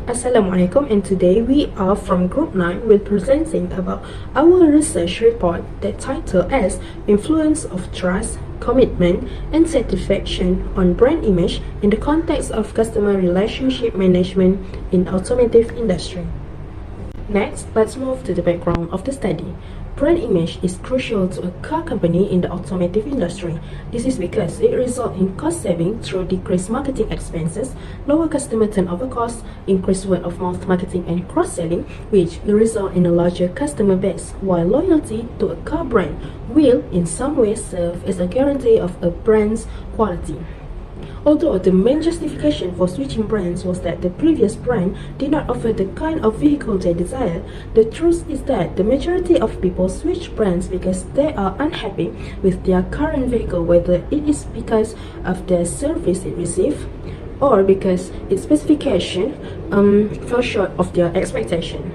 Assalamualaikum, and today we are from Group 9 will presenting about our research report that titled as Influence of Trust, Commitment and Satisfaction on Brand Image in the Context of Customer Relationship Management in Automotive Industry. Next, let's move to the background of the study. Brand image is crucial to a car company in the automotive industry. This is because it results in cost saving through decreased marketing expenses, lower customer turnover costs, increased word of mouth marketing and cross-selling, which will result in a larger customer base, while loyalty to a car brand will in some way serve as a guarantee of a brand's quality. Although the main justification for switching brands was that the previous brand did not offer the kind of vehicle they desired, the truth is that the majority of people switch brands because they are unhappy with their current vehicle, whether it is because of the service it received or because its specification fell short of their expectation.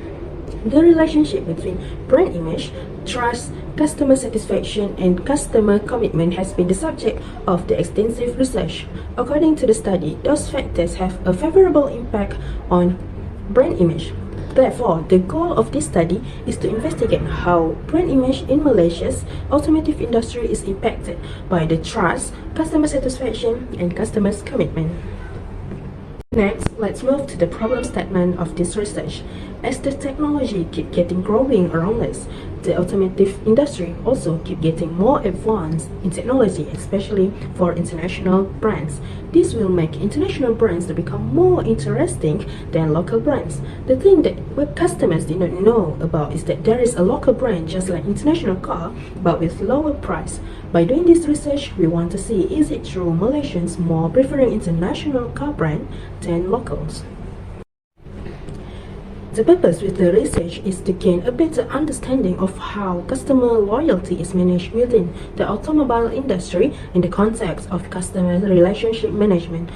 The relationship between brand image, trust, customer satisfaction, and customer commitment has been the subject of the extensive research. According to the study, those factors have a favorable impact on brand image. Therefore, the goal of this study is to investigate how brand image in Malaysia's automotive industry is impacted by the trust, customer satisfaction, and customers' commitment. Next, let's move to the problem statement of this research. As the technology keeps getting growing around us, the automotive industry also keeps getting more advanced in technology, especially for international brands. This will make international brands to become more interesting than local brands. The thing that web customers did not know about is that there is a local brand just like international car, but with lower price. By doing this research, we want to see is it true Malaysians more preferring international car brand than locals. The purpose with the research is to gain a better understanding of how customer loyalty is managed within the automobile industry in the context of customer relationship management.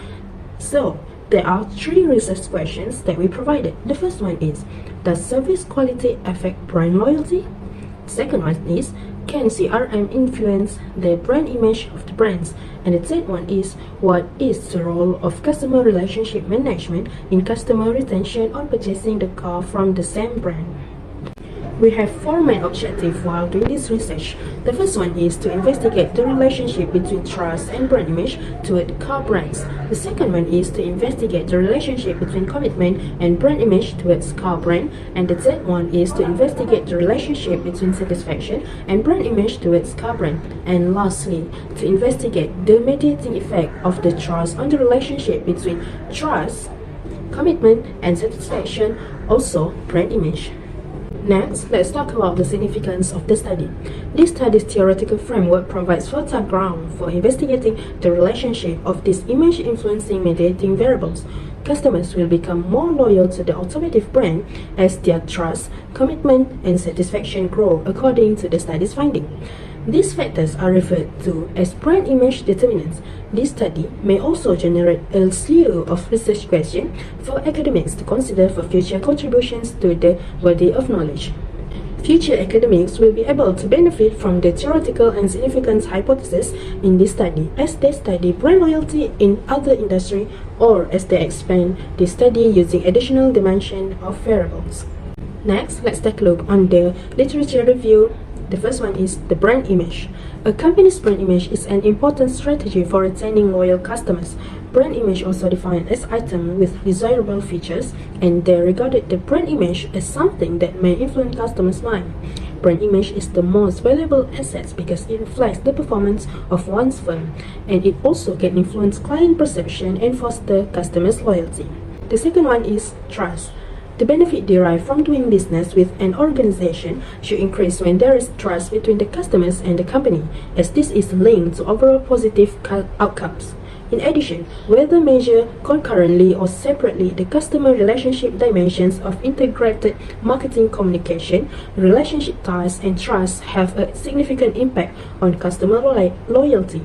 So, there are three research questions that we provided. The first one is, does service quality affect brand loyalty? The second one is, can CRM influence the brand image of the brands? And the third one is, what is the role of customer relationship management in customer retention on purchasing the car from the same brand? We have four main objectives while doing this research. The first one is to investigate the relationship between trust and brand image toward car brands. The second one is to investigate the relationship between commitment and brand image towards car brand. And the third one is to investigate the relationship between satisfaction and brand image towards car brand. And lastly, to investigate the mediating effect of the trust on the relationship between trust, commitment, and satisfaction, also brand image. Next, let's talk about the significance of the study. This study's theoretical framework provides fertile ground for investigating the relationship of these image-influencing mediating variables. Customers will become more loyal to the automotive brand as their trust, commitment, and satisfaction grow according to the study's finding. These factors are referred to as brand image determinants. This study may also generate a slew of research questions for academics to consider for future contributions to the body of knowledge. Future academics will be able to benefit from the theoretical and significance hypothesis in this study as they study brand loyalty in other industry or as they expand the study using additional dimension of variables. Next, let's take a look on the literature review. The first one is the brand image. A company's brand image is an important strategy for retaining loyal customers. Brand image also defined as items with desirable features, and they regarded the brand image as something that may influence customers' mind. Brand image is the most valuable asset because it reflects the performance of one's firm, and it also can influence client perception and foster customers' loyalty. The second one is trust. The benefit derived from doing business with an organization should increase when there is trust between the customers and the company, as this is linked to overall positive outcomes. In addition, whether measured concurrently or separately, the customer relationship dimensions of integrated marketing communication, relationship ties, and trust have a significant impact on customer loyalty.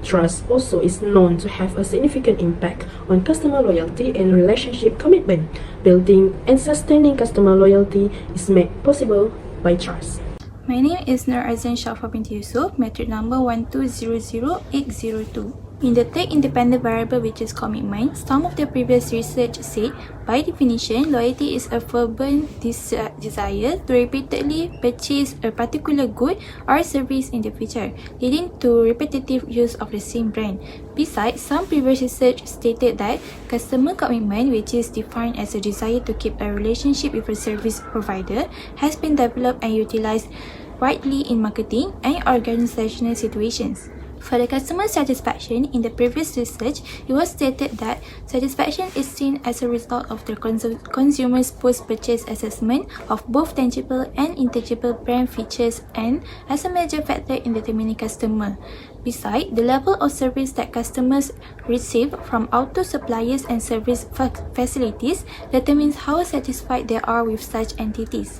Trust also is known to have a significant impact on customer loyalty and relationship commitment. Building and sustaining customer loyalty is made possible by trust. My name is Nur Azan Shafa binti Yusuf, metric number 1200802. In the third independent variable, which is commitment, some of the previous research said, by definition, loyalty is a fervent desire to repeatedly purchase a particular good or service in the future, leading to repetitive use of the same brand. Besides, some previous research stated that customer commitment, which is defined as a desire to keep a relationship with a service provider, has been developed and utilized widely in marketing and organizational situations. For the customer satisfaction, in the previous research, it was stated that satisfaction is seen as a result of the consumer's post-purchase assessment of both tangible and intangible brand features and as a major factor in determining customer. Besides, the level of service that customers receive from auto suppliers and service facilities determines how satisfied they are with such entities.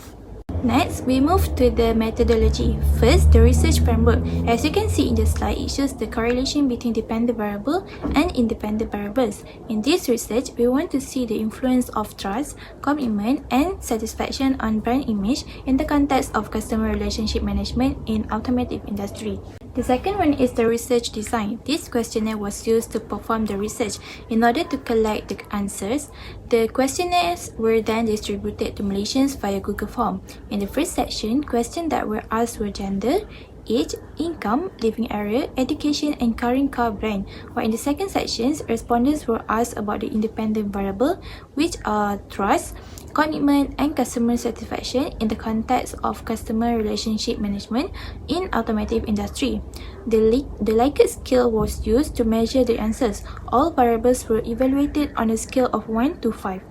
Next, we move to the methodology. First, the research framework. As you can see in the slide, it shows the correlation between dependent variable and independent variables. In this research, we want to see the influence of trust, commitment, and satisfaction on brand image in the context of customer relationship management in automotive industry. The second one is the research design. This questionnaire was used to perform the research. In order to collect the answers, the questionnaires were then distributed to Malaysians via Google Form. In the first section, questions that were asked were gender, age, income, living area, education, and current car brand. While in the second section, respondents were asked about the independent variable, which are trust, commitment, and customer satisfaction in the context of customer relationship management in automotive industry. The Likert scale was used to measure the answers. All variables were evaluated on a scale of 1 to 5.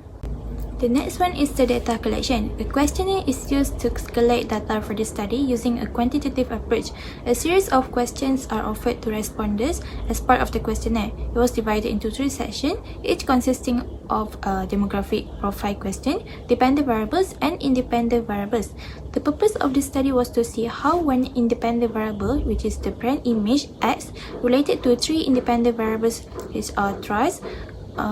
The next one is the data collection. A questionnaire is used to collect data for the study using a quantitative approach. A series of questions are offered to respondents as part of the questionnaire. It was divided into 3 sections, each consisting of a demographic profile question, dependent variables, and independent variables. The purpose of this study was to see how one independent variable, which is the brand image, acts related to 3 independent variables, which are trust,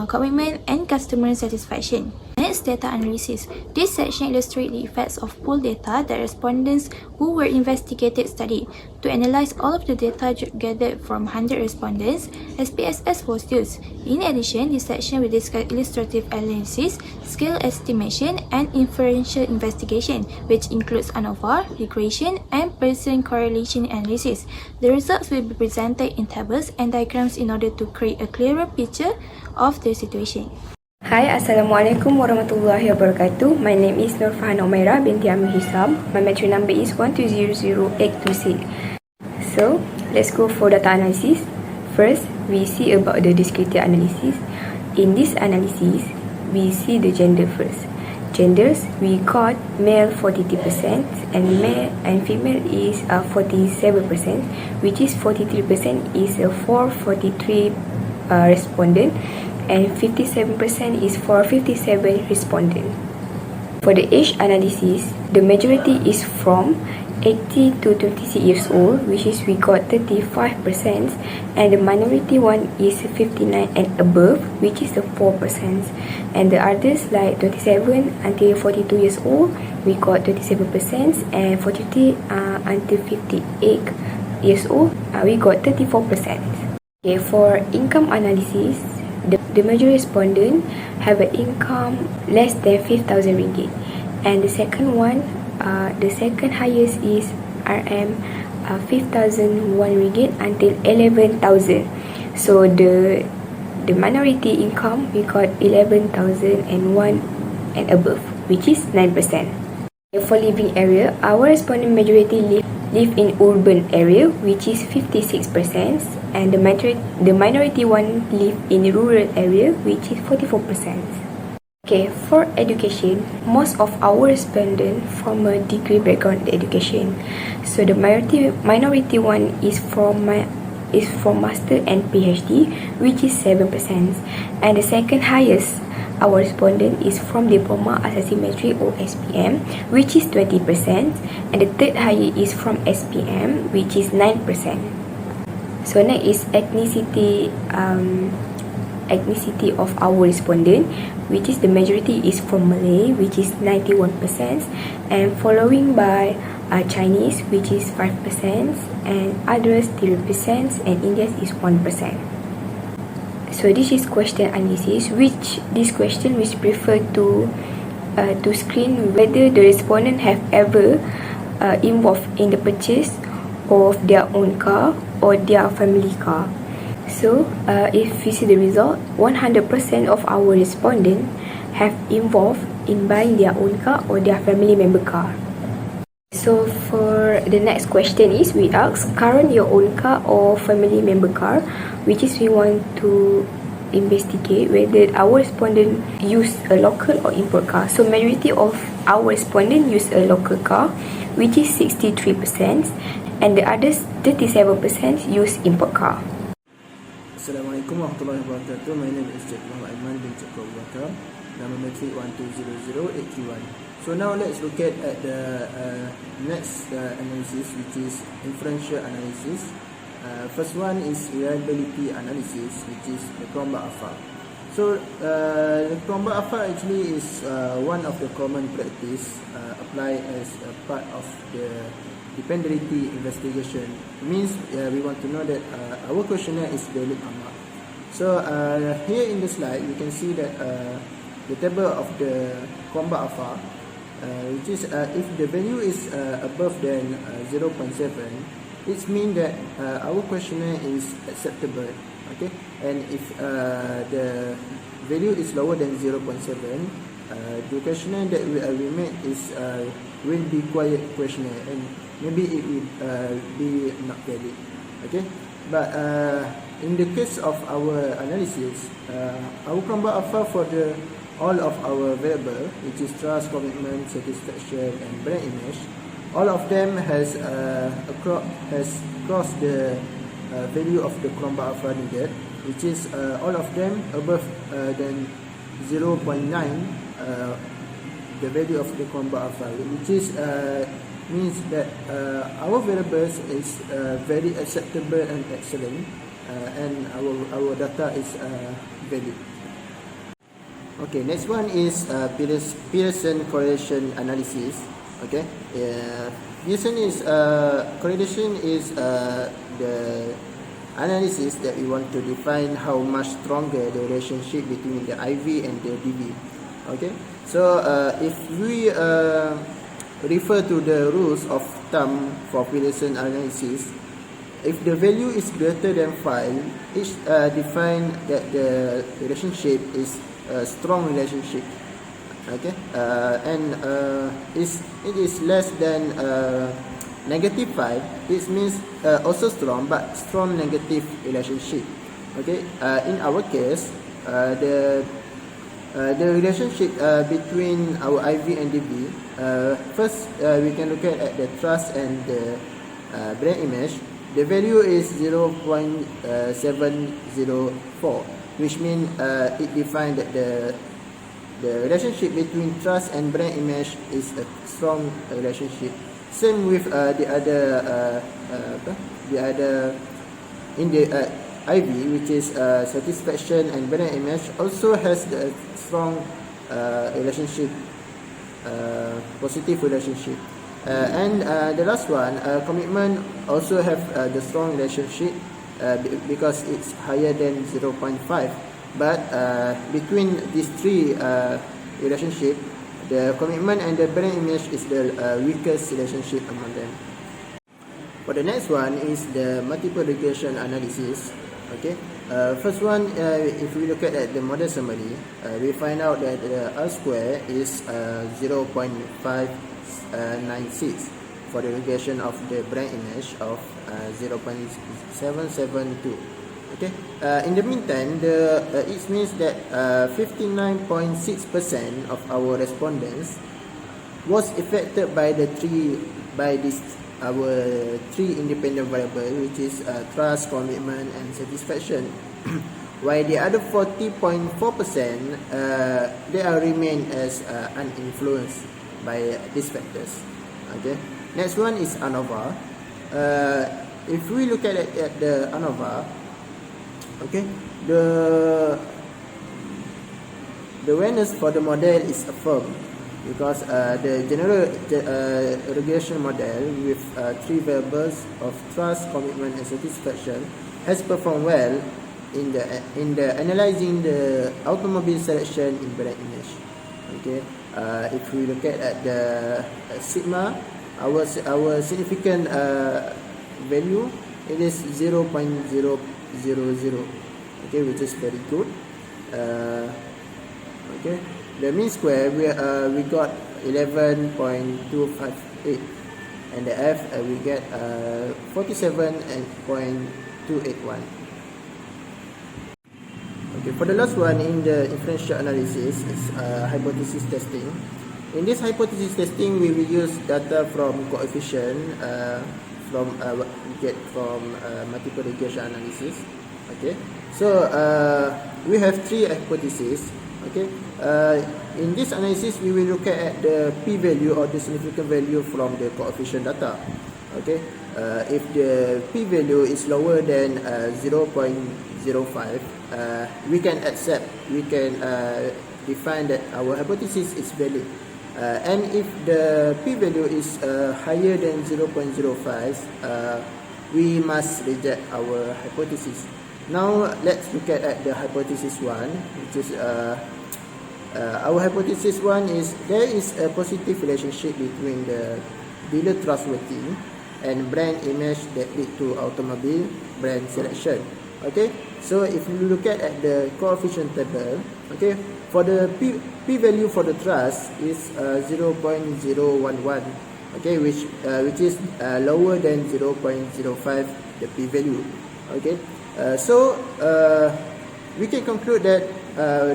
commitment, and customer satisfaction. Next, data analysis. This section illustrates the effects of pooled data that respondents who were investigated studied. To analyze all of the data gathered from 100 respondents, SPSS was used. In addition, this section will discuss illustrative analysis, scale estimation, and inferential investigation, which includes ANOVA, regression, and Pearson correlation analysis. The results will be presented in tables and diagrams in order to create a clearer picture of the situation. Hi, Assalamualaikum warahmatullahi wabarakatuh. My name is Nur Farhan Omaira binti Amir Hisab. My metro number is 1200826. So, let's go for data analysis. First, we see about the descriptive analysis. In this analysis, we see the gender first. Genders, we got male 43% and male and female is 47%, which is 43% is for 43 respondent. And 57% is for 57 respondents. For the age analysis, the majority is from 80 to 26 years old, which is we got 35%, and the minority one is 59 and above, which is the 4%, and the others like 27 until 42 years old, we got 27%, and 43 until 58 years old, we got 34%. Okay, for income analysis, the major respondent have an income less than 5,000 ringgit, and the second one, the second highest is RM 5,001 ringgit until 11,000. So the minority income we got 11,001 and above, which is 9%. For living area, our respondent majority live in urban area, which is 56%, and the minority one live in rural area, which is 44%. Okay, for education, most of our respondents from a degree background education. So the minority one is from master and PhD, which is 7%, and the second highest our respondent is from diploma asymmetry or SPM, which is 20%, and the third highest is from SPM, which is 9%. So next is ethnicity of our respondent, which is the majority is from Malay, which is 91%, and following by Chinese, which is 5%, and others 3%, and Indians is 1%. So this is question analysis, which this question which prefer to screen whether the respondent have ever involved in the purchase of their own car or their family car. So if we see the result, 100% of our respondents have involved in buying their own car or their family member car. So for the next question is, we ask current your own car or family member car, which is we want to investigate whether our respondent use a local or import car. So majority of our respondent use a local car, which is 63%, and the others 37% use import car. Assalamualaikum warahmatullahi wabarakatuh. My name is Cik Muhammad Aiman bin Cik Abu Bakar. Nama matric 1200831. So now let's look at the next analysis, which is inferential analysis. First one is reliability analysis, which is the Cronbach alpha. So the Cronbach alpha actually is one of the common practice applied as a part of the dependability investigation. It means we want to know that our questionnaire is valid or not. So here in the slide we can see that the table of the Cronbach alpha, which is if the value is above than 0.7, it means that our questionnaire is acceptable. Okay, and if the value is lower than 0.7, the questionnaire that we made is will be quiet questionnaire, and maybe it will be not valid. Okay, but in the case of our analysis, our Cronbach alpha for the all of our variable, which is trust, commitment, satisfaction, and brand image, all of them has crossed the value of the Cronbach alpha needed, which is all of them above than 0.9, the value of the Cronbach alpha, which is means that our variables is very acceptable and excellent, and our data is valid. Okay, next one is Pearson correlation analysis. Okay, Pearson is correlation is the analysis that we want to define how much stronger the relationship between the IV and the DV. Okay, so if we refer to the rules of thumb for Pearson analysis, if the value is greater than 5, it's define that the relationship is a strong relationship. Okay, and it is less than negative 5, it means also strong, but strong negative relationship. Okay, in our case, the relationship between our IV and DV, first we can look at the trust and the brand image. The value is 0.704, which means it defines that the relationship between trust and brand image is a strong relationship. Same with the other in the IV, which is satisfaction and brand image, also has the strong relationship, positive relationship. And the last one, commitment, also have the strong relationship because it's higher than 0.5. But between these three relationship, the commitment and the brand image is the weakest relationship among them. For the next one is the multiple regression analysis. Okay, first one, if we look at the model summary, we find out that the R square is 0.596 for the regression of the brand image of 0.772. Okay. In the meantime, it means that 59.6% of our respondents was affected by our three independent variables, which is trust, commitment, and satisfaction. While the other 40.4% they are remain as uninfluenced by these factors. Okay. Next one is ANOVA. If we look at the ANOVA, okay, the awareness for the model is affirmed because the general regression model with three variables of trust, commitment, and satisfaction has performed well in the analyzing the automobile selection in brand image. Okay, if we look at the sigma, our significant value, it is 0.000. Okay, which is very good. Okay, the mean square we got 11.258, and the F we get 47.281. Okay, for the last one in the inferential analysis is hypothesis testing. In this hypothesis testing, we will use data from coefficient we get from multiple regression analysis. Okay, so we have three hypotheses. Okay, in this analysis, we will look at the p-value or the significant value from the coefficient data. Okay, if the p-value is lower than 0.05, we can define that our hypothesis is valid. And if the p-value is higher than 0.05, we must reject our hypothesis. Now let's look at the hypothesis 1, which is our hypothesis 1 is there is a positive relationship between the dealer trustworthy and brand image that lead to automobile brand selection. Okay, so if you look at the coefficient table, okay, for the p-value for the trust is 0.011, okay, which is lower than 0.05 the p-value. Okay, so we can conclude that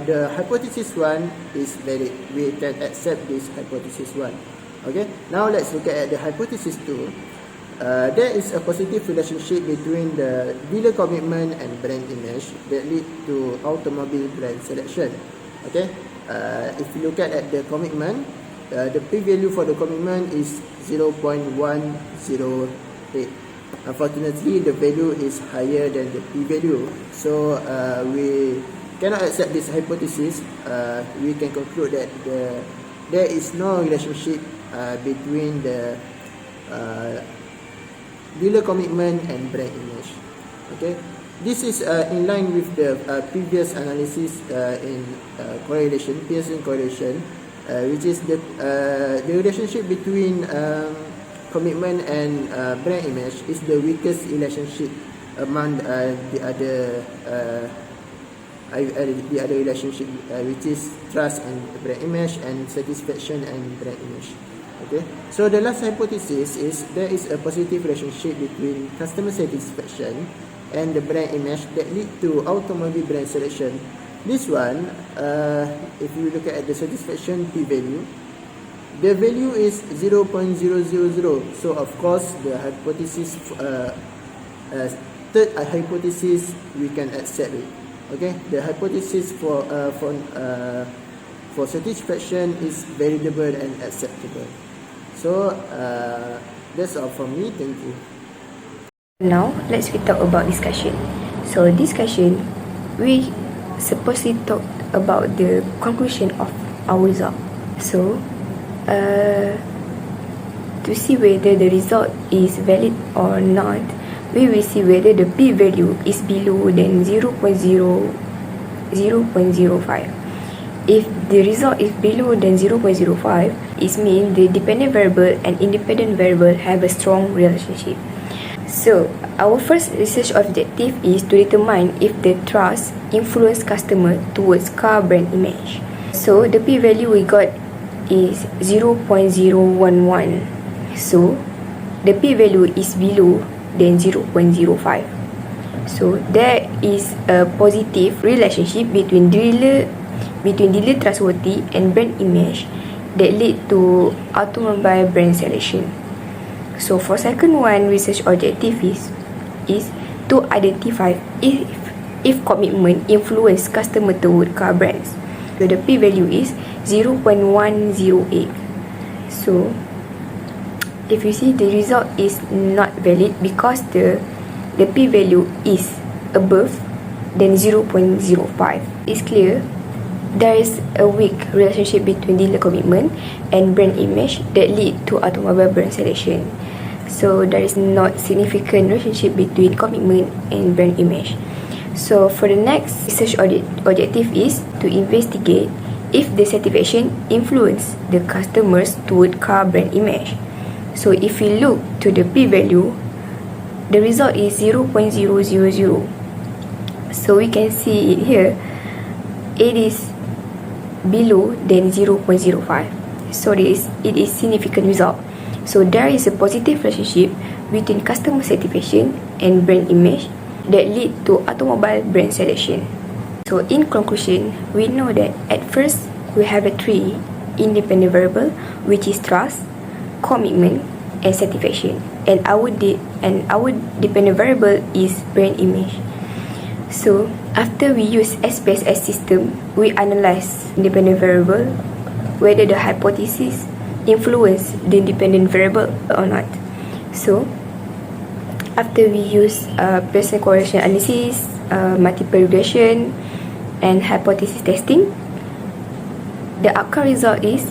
the hypothesis 1 is valid. We can accept this hypothesis 1. Okay, now let's look at the hypothesis 2. There is a positive relationship between the dealer commitment and brand image that lead to automobile brand selection. Okay, if you look at the commitment, the p-value for the commitment is 0.108. Unfortunately, the value is higher than the p-value, so we cannot accept this hypothesis. We can conclude that there is no relationship between the dealer commitment and brand image. Okay, this is in line with the previous analysis in correlation, Pearson correlation, which is the relationship between commitment and brand image is the weakest relationship among the other relationship, which is trust and brand image and satisfaction and brand image. Okay, so the last hypothesis is there is a positive relationship between customer satisfaction and the brand image that lead to automobile brand selection. This one, if you look at the satisfaction p-value, the value is 0.000. So of course, the hypothesis, third hypothesis, we can accept it. Okay, the hypothesis for satisfaction is validable and acceptable. So that's all from me. Thank you. Now let's talk about discussion. So discussion, we supposedly talk about the conclusion of our result. So to see whether the result is valid or not, we will see whether the p-value is below than 0.05. If the result is below than 0.05, it means the dependent variable and independent variable have a strong relationship. So, our first research objective is to determine if the trust influence customer towards car brand image. So, the p-value we got is 0.011. So, the p-value is below than 0.05. So, there is a positive relationship between dealer trustworthy and brand image that lead to automobile brand selection. So for second one, research objective is to identify if commitment influence customer toward car brands. So the p-value is 0.108. So if you see, the result is not valid because the p-value is above than 0.05. It's clear there is a weak relationship between dealer commitment and brand image that lead to automobile brand selection. So there is not significant relationship between commitment and brand image. So for the next research objective is to investigate if the certification influence the customers toward car brand image. So if we look to the p-value, the result is 0.000. So we can see it here, it is below than 0.05. So it is significant result. So there is a positive relationship between customer satisfaction and brand image that lead to automobile brand selection. So in conclusion, we know that at first we have a three independent variable, which is trust, commitment, and satisfaction. And our dependent variable is brand image. So after we use SPSS system, we analyze independent variable, whether the hypothesis influence the independent variable or not. So after we use Pearson correlation analysis, multiple regression, and hypothesis testing, the outcome result is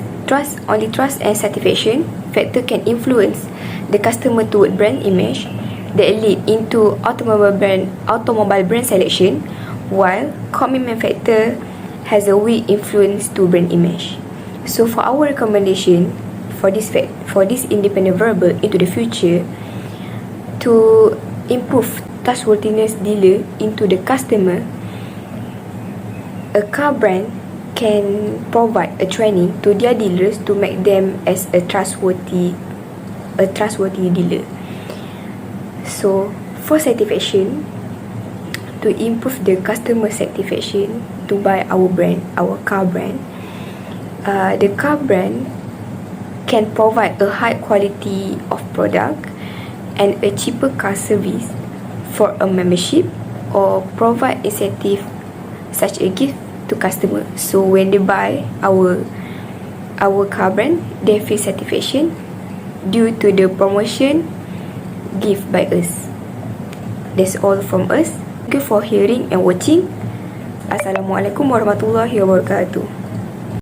only trust and satisfaction factor can influence the customer toward brand image that lead into automobile brand selection, while commitment factor has a weak influence to brand image. So for our recommendation for this independent variable into the future, to improve trustworthiness dealer into the customer, a car brand can provide a training to their dealers to make them as a trustworthy dealer. So for satisfaction, to improve the customer satisfaction to buy our car brand, the car brand can provide a high quality of product and a cheaper car service for a membership, or provide incentive such a gift to customer. So when they buy our car brand, they feel satisfaction due to the promotion given by us. That's all from us. Thank you for hearing and watching. Assalamualaikum warahmatullahi wabarakatuh.